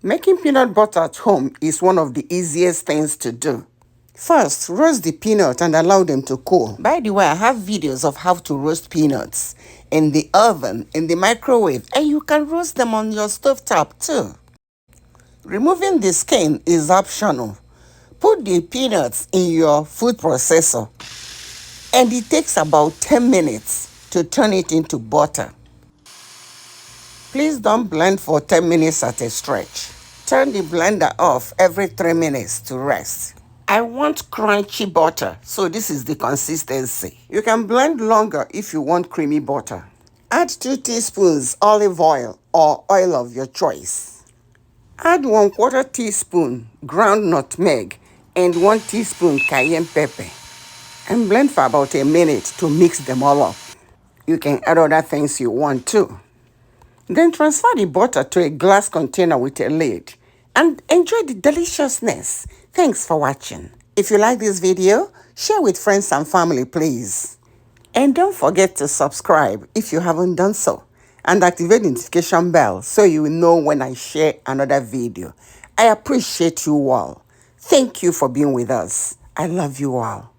Making peanut butter at home is one of the easiest things to do. First, roast the peanut and allow them to cool. By the way, I have videos of how to roast peanuts in the oven, in the microwave, and you can roast them on your stovetop too. Removing the skin is optional. Put the peanuts in your food processor, and it takes about 10 minutes to turn it into butter. Please don't blend for 10 minutes at a stretch. Turn the blender off every 3 minutes to rest. I want crunchy butter, so this is the consistency. You can blend longer if you want creamy butter. Add 2 teaspoons olive oil or oil of your choice. Add 1/4 teaspoon ground nutmeg and 1 teaspoon cayenne pepper. And blend for about a minute to mix them all up. You can add other things you want too. Then transfer the butter to a glass container with a lid and enjoy the deliciousness. Thanks for watching. If you like this video, share with friends and family, please. And don't forget to subscribe if you haven't done so, and activate the notification bell so you will know when I share another video. I appreciate you all. Thank you for being with us. I love you all.